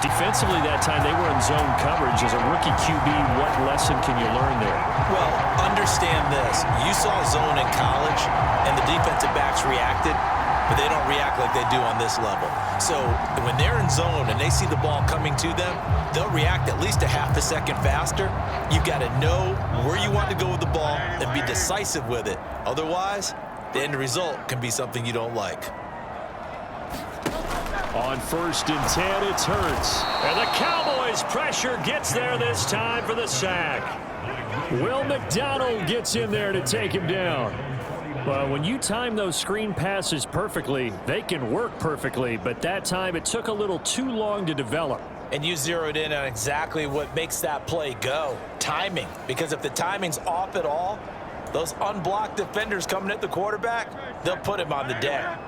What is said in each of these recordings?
Defensively that time, they were in zone coverage. As a rookie QB, what lesson can you learn there? Well, understand this. You saw zone in college, and the defensive backs reacted, but they don't react like they do on this level. So when they're in zone and they see the ball coming to them, they'll react at least a half a second faster. You've got to know where you want to go with the ball and be decisive with it. Otherwise, the end result can be something you don't like. On 1st and 10, it's Hurts. And the Cowboys pressure gets there this time for the sack. Will McDonald gets in there to take him down. Well, when you time those screen passes perfectly, they can work perfectly, but that time it took a little too long to develop. And you zeroed in on exactly what makes that play go. Timing. Because if the timing's off at all, those unblocked defenders coming at the quarterback, they'll put him on the deck.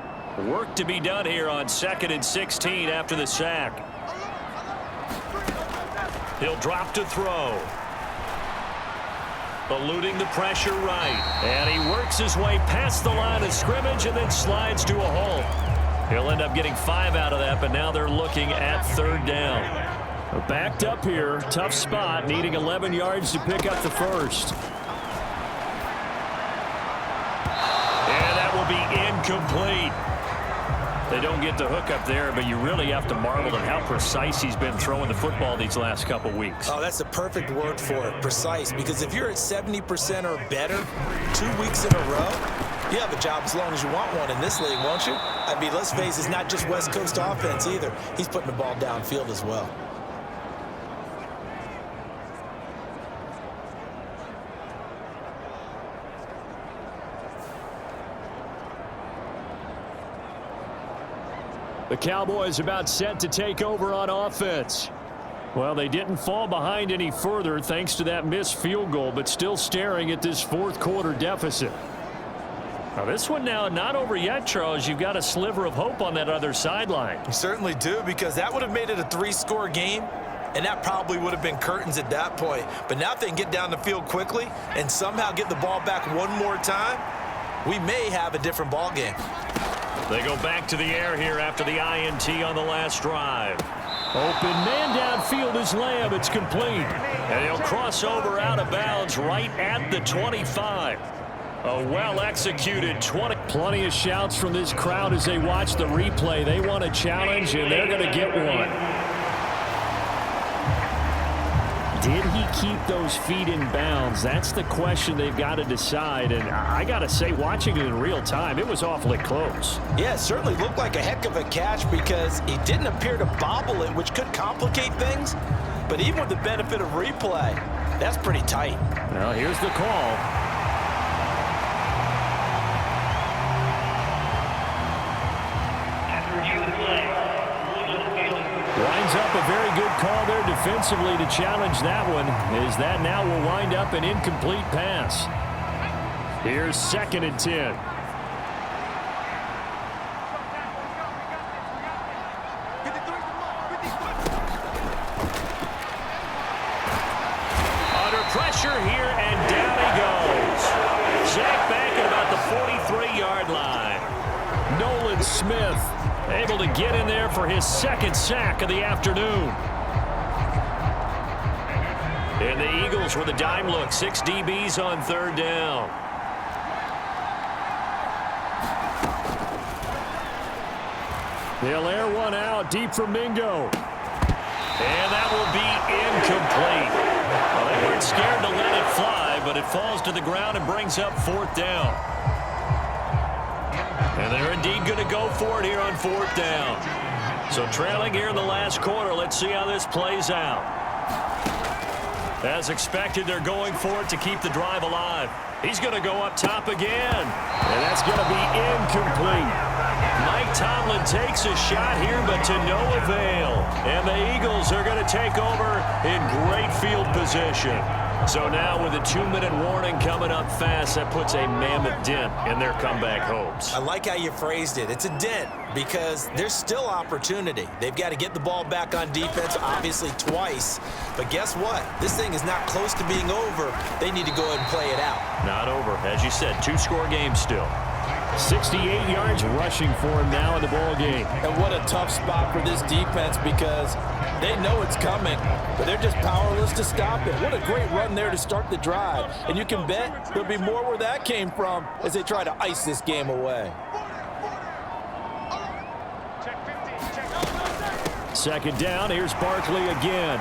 Work to be done here on 2nd and 16 after the sack. He'll drop to throw. Eluding the pressure right. And he works his way past the line of scrimmage and then slides to a halt. He'll end up getting 5 out of that, but now they're looking at 3rd down. Backed up here. Tough spot, needing 11 yards to pick up the first. And that will be incomplete. They don't get the hook up there, but you really have to marvel at how precise he's been throwing the football these last couple weeks. Oh, that's the perfect word for it, precise, because if you're at 70% or better 2 weeks in a row, you have a job as long as you want one in this league, won't you? I mean, let's face it, it's not just West Coast offense either. He's putting the ball downfield as well. The Cowboys about set to take over on offense. Well, they didn't fall behind any further thanks to that missed field goal, but still staring at this 4th quarter deficit. Now this one now not over yet, Charles. You've got a sliver of hope on that other sideline. You certainly do, because that would have made it a 3-score game, and that probably would have been curtains at that point. But now if they can get down the field quickly and somehow get the ball back one more time, we may have a different ball game. They go back to the air here after the INT on the last drive. Open man downfield is Lamb. It's complete. And he'll cross over out of bounds right at the 25. A well-executed 20. Plenty of shouts from this crowd as they watch the replay. They want a challenge, and they're going to get one. Did he keep those feet in bounds? That's the question they've got to decide. And I got to say, watching it in real time, it was awfully close. Yeah, it certainly looked like a heck of a catch because he didn't appear to bobble it, which could complicate things. But even with the benefit of replay, that's pretty tight. Well, here's the call. Winds up a very good call there defensively to challenge that one, as that now will wind up an incomplete pass. Here's 2nd and 10. Under pressure here, and down he goes. Sacked back at about the 43-yard line. Nolan Smith able to get in there for his 2nd sack of the afternoon. And the Eagles with a dime look. 6 DBs on 3rd down. They'll air one out deep for Mingo. And that will be incomplete. Well, they weren't scared to let it fly, but it falls to the ground and brings up 4th down. And they're indeed going to go for it here on 4th down. So trailing here in the last quarter. Let's see how this plays out. As expected, they're going for it to keep the drive alive. He's going to go up top again. And that's going to be incomplete. Mike Tomlin takes a shot here, but to no avail. And the Eagles are going to take over in great field position. So now with a 2-minute warning coming up fast, that puts a mammoth dent in their comeback hopes. I like how you phrased it. It's a dent because there's still opportunity. They've got to get the ball back on defense, obviously twice. But guess what? This thing is not close to being over. They need to go ahead and play it out. Not over. As you said, 2-score game still. 68 yards rushing for him now in the ball game. And what a tough spot for this defense because they know it's coming, but they're just powerless to stop it. What a great run there to start the drive. And you can bet there'll be more where that came from as they try to ice this game away. Second down, here's Barkley again.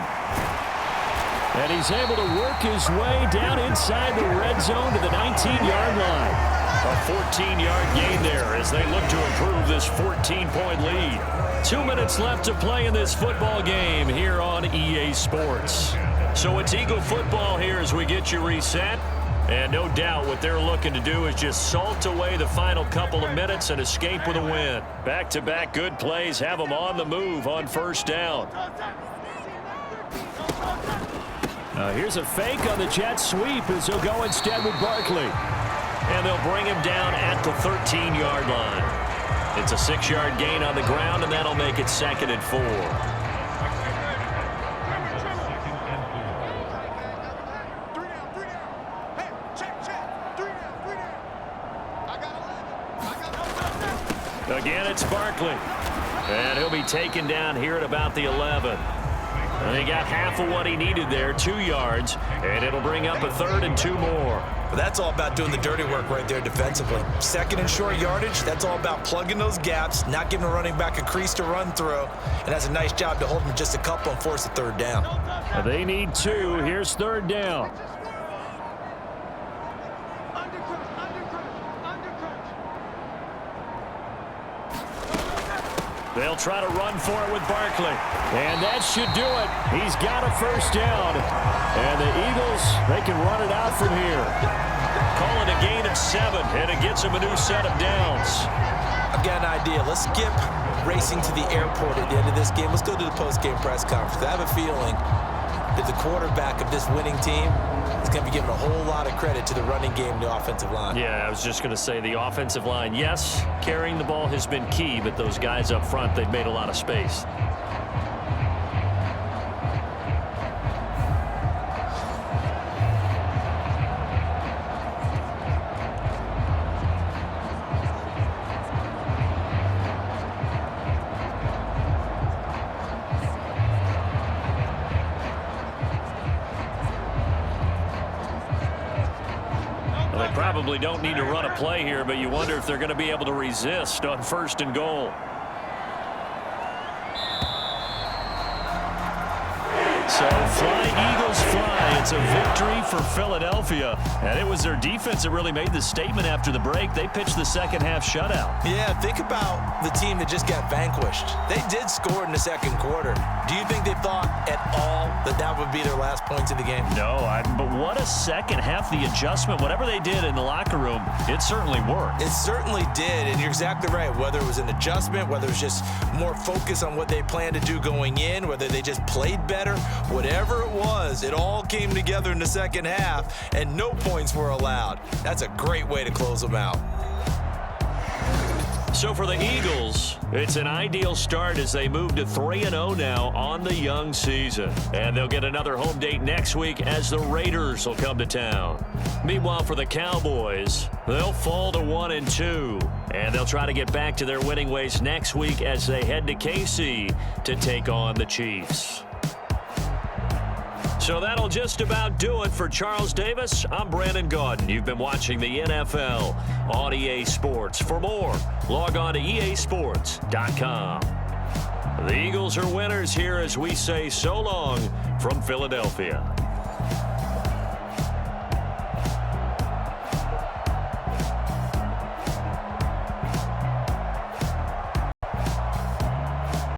And he's able to work his way down inside the red zone to the 19-yard line. A 14-yard gain there as they look to improve this 14-point lead. 2 minutes left to play in this football game here on EA Sports. So it's Eagle football here as we get you reset. And no doubt what they're looking to do is just salt away the final couple of minutes and escape with a win. Back-to-back good plays have them on the move on first down. Here's a fake on the jet sweep as he'll go instead with Barkley. And they'll bring him down at the 13-yard line. It's a 6-yard gain on the ground, and that'll make it 2nd and 4. Again, it's Barkley. And he'll be taken down here at about the 11. And he got half of what he needed there, 2 yards, and it'll bring up a 3rd and 2 more. But that's all about doing the dirty work right there defensively. 2nd and short yardage, that's all about plugging those gaps, not giving a running back a crease to run through, and that's a nice job to hold him just a couple and force a 3rd down. They need 2. Here's 3rd down. They'll try to run for it with Barkley. And that should do it. He's got a first down. And the Eagles, they can run it out from here. Call it a gain of 7, and it gets them a new set of downs. I've got an idea. Let's skip racing to the airport at the end of this game. Let's go to the post-game press conference. I have a feeling that the quarterback of this winning team is going to be giving a whole lot of credit to the running game and the offensive line. Yeah, I was just going to say the offensive line, yes, carrying the ball has been key, but those guys up front, they've made a lot of space. Probably don't need to run a play here, but you wonder if they're going to be able to resist on 1st and goal. So fly, Eagles, fly. It's a victory for Philadelphia. And it was their defense that really made the statement after the break. They pitched the second half shutout. Yeah, think about the team that just got vanquished. They did score in the 2nd quarter. Do you think they thought at all that that would be their last points of the game? No, but what a second half, the adjustment, whatever they did in the locker room, it certainly worked. It certainly did, and you're exactly right. Whether it was an adjustment, whether it was just more focus on what they planned to do going in, whether they just played better, whatever it was, it all came together in the 2nd half, and no points were allowed. That's a great way to close them out. So for the Eagles, it's an ideal start as they move to 3-0 now on the young season. And they'll get another home date next week as the Raiders will come to town. Meanwhile, for the Cowboys, they'll fall to 1-2. And they'll try to get back to their winning ways next week as they head to KC to take on the Chiefs. So that'll just about do it for Charles Davis. I'm Brandon Gaudin. You've been watching the NFL on EA Sports. For more, log on to easports.com. The Eagles are winners here as we say so long from Philadelphia.